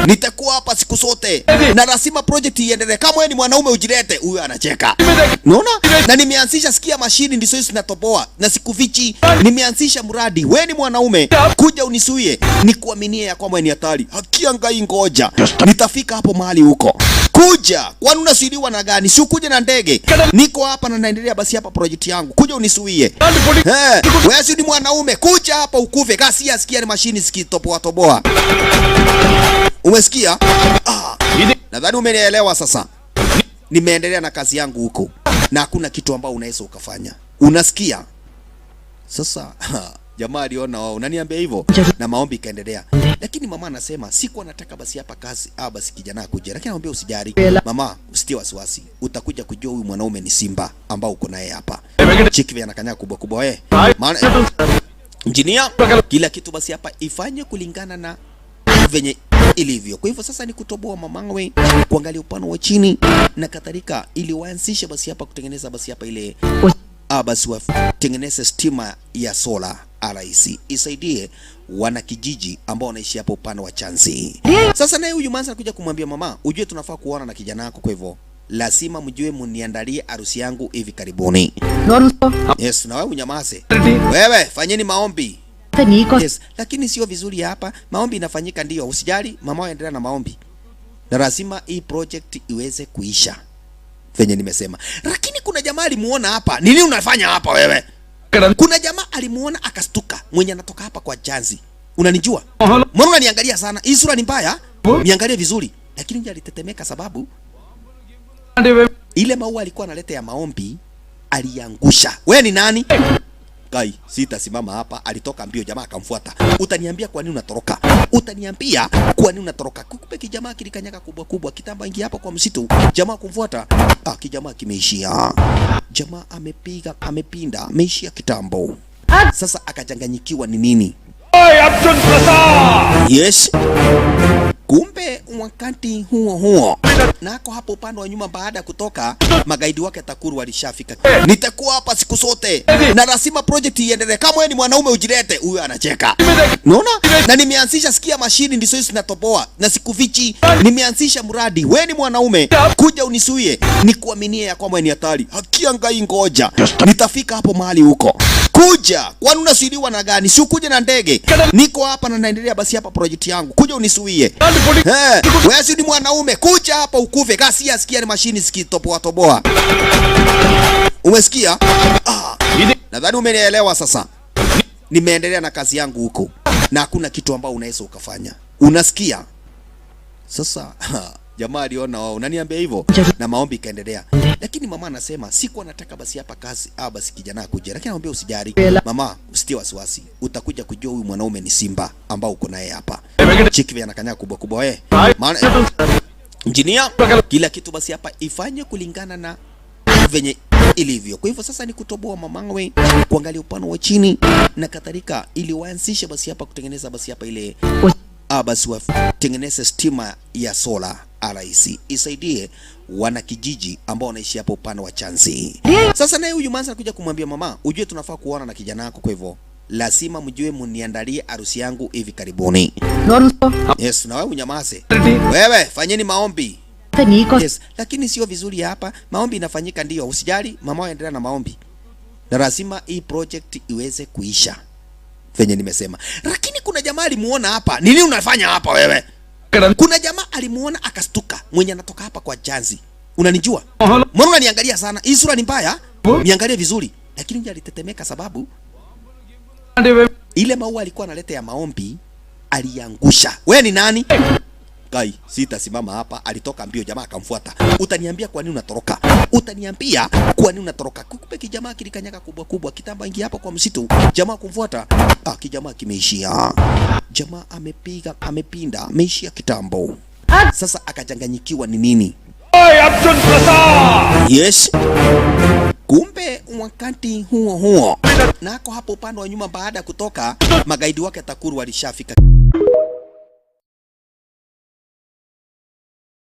Nitakuwa hapa siku zote na lazima project iendelee. Kama wewe ni mwanaume ujilete. Huyo anacheka. Unaona? Na nimeanzisha sikia mashini ndizo hizo zinatoboa na sikufichi. Nimeanzisha mradi. Wewe ni mwanaume kuja unisuie. Nikuaminie ya kwamba ni hatari. Hakia ngai ngoja. Nitafika hapo mahali huko. Kuja. Kwani unasuiliwa na gani? Si ukuje na ndege. Niko hapa na naendelea basi hapa project yangu. Kuja unisuie. Wewe si ni mwanaume kuja hapa ukufe. Kasi asikia ni mashini zikitoboa toboa. Umesikia? Nadhani umenielewa sasa. Nimeendelea na kazi yangu huko. Na hakuna kitu ambao unaweza ukafanya. Unasikia? Sasa jamaa aliona wao unaniambia hivyo na maombi kaendelea. Lakini mama anasema siku anataka basi hapa kazi basi kijana akuje. Lakini anamwambia usijari. Mama usitie wasiwasi. Utakuja kujua huyu mwanaume ni simba ambao uko naye hapa. Chiki vya anakanya kubwa kubwa wewe. Maana engineer kila kitu basi hapa ifanye kulingana na venye ilivyo. Kwa hivyo sasa ni kutoboa mamanwe, kuangalia upano wa chini na kadhalika ili waanzishe basi hapa kutengeneza basi hapa ile basi watengeneze stima ya sola RIC isaidie wana kijiji ambao wanaishi hapo upano wa Chanzi. Sasa naye huyu manza anakuja kumwambia mama, ujue tunafaa kuona na kijana wako, kwa hivyo lazima mjue muniandalie harusi yangu hivi karibuni. Yes, na wewe unyamaze. Wewe fanyeni maombi. Yes, lakini sio vizuri hapa. Maombi inafanyika ndio, usijali, mama endelea na maombi. Na lazima hii project iweze kuisha. Venye nimesema. Lakini kuna jamaa alimuona hapa. Nini unafanya hapa wewe? Kuna jamaa alimuona akastuka. Mwenye anatoka hapa kwa Chanzi. Unanijua? Mbona unaniangalia sana? Hii sura ni mbaya? Niangalie vizuri. Lakini yeye alitetemeka sababu ile maua alikuwa analeta ya maombi aliangusha. Wewe ni nani? Kai, sitasimama hapa. Alitoka mbio, jamaa akamfuata. Utaniambia kwa nini unatoroka? Utaniambia kwa nini unatoroka? Kukupe kijamaa kilikanyaka kubwa kubwa, kitamba ingia hapo kwa msitu. Jamaa kumfuata. Kijamaa kimeishia. Jamaa amepiga, amepinda, ameishia kitambo. Sasa akajanganyikiwa ni nini? Yes. Kumbe wakati huo nako hapo upande wa nyuma baada kutoka magaidi wake Takuru walishafika. Nitakuwa hapa siku zote na lazima project iendelee. Kama wewe ni mwanaume ujilete. Huyo anacheka. Unaona? Na nimeanzisha sikia mashini ndizo hizo zinatoboa na sikufichi. Nimeanzisha mradi. Wewe ni mwanaume kuja unisuie. Nikuaminie ya kwamba ni hatari. Hakia ngai ngoja. Nitafika hapo mahali huko. Kuja. Kwani unasuiliwa na gani? Si ukuje na ndege. Niko hapa na naendelea basi hapa project yangu. Kuja unisuie. Wewe si ni mwanaume kuja hapa ukufe. Kasi asikia ni mashini zikitoboa toboa. Umesikia? Nadhani umenielewa sasa. Nimeendelea na kazi yangu huko. Na hakuna kitu ambao unaweza ukafanya. Unasikia? Sasa jamaa aliona wao unaniambia hivyo na maombi kaendelea. Lakini mama anasema siku anataka basi hapa kazi basi kijana akuje. Lakini anamwambia usijari. Mama usitie wasiwasi. Utakuja kujua huyu mwanaume ni simba ambao uko naye hapa. Chiki vya anakanya kubwa kubwa wewe. Maana engineer kila kitu basi hapa ifanye kulingana na venye ilivyo. Kwa hivyo sasa ni kutoboa mamanwe, kuangalia upano wa chini na kadhalika ili waanzishe basi hapa kutengeneza basi hapa ile basi watengeneze stima ya sola RIC isaidie wana kijiji ambao wanaishi hapo upande wa Chanzi. Sasa naye huyu manza anakuja kumwambia mama, ujue tunafaa kuona na kijana wako, kwa hivyo lazima mjue muniandalie harusi yangu hivi karibuni. Yes, na wewe unyamaze. Wewe fanyeni maombi. Yes, lakini sio vizuri hapa. Maombi inafanyika ndio, usijali, mama endelea na maombi. Na lazima hii project iweze kuisha. Venye nimesema. Lakini kuna jamaa alimuona hapa. Nini unafanya hapa wewe? Kuna jamaa alimuona akastuka. Mwenye anatoka hapa kwa Chanzi. Unanijua? Mbona unaniangalia sana? Hii sura ni mbaya? Niangalie vizuri. Lakini yeye alitetemeka sababu ile maua alikuwa analeta ya maombi aliangusha. Wewe ni nani? Kai, sitasimama hapa. Alitoka mbio, jamaa akamfuata. Utaniambia kwa nini unatoroka? Utaniambia kwa nini unatoroka? Kukupe kijamaa kilikanyaka kubwa kubwa, kitamba ingia hapo kwa msitu. Jamaa kumfuata. Kijamaa kimeishia. Jamaa amepiga, amepinda, ameishia kitambo. Sasa akajanganyikiwa ni nini? Yes. Kumbe wakati huo nako hapo upande wa nyuma baada kutoka magaidi wake Takuru walishafika.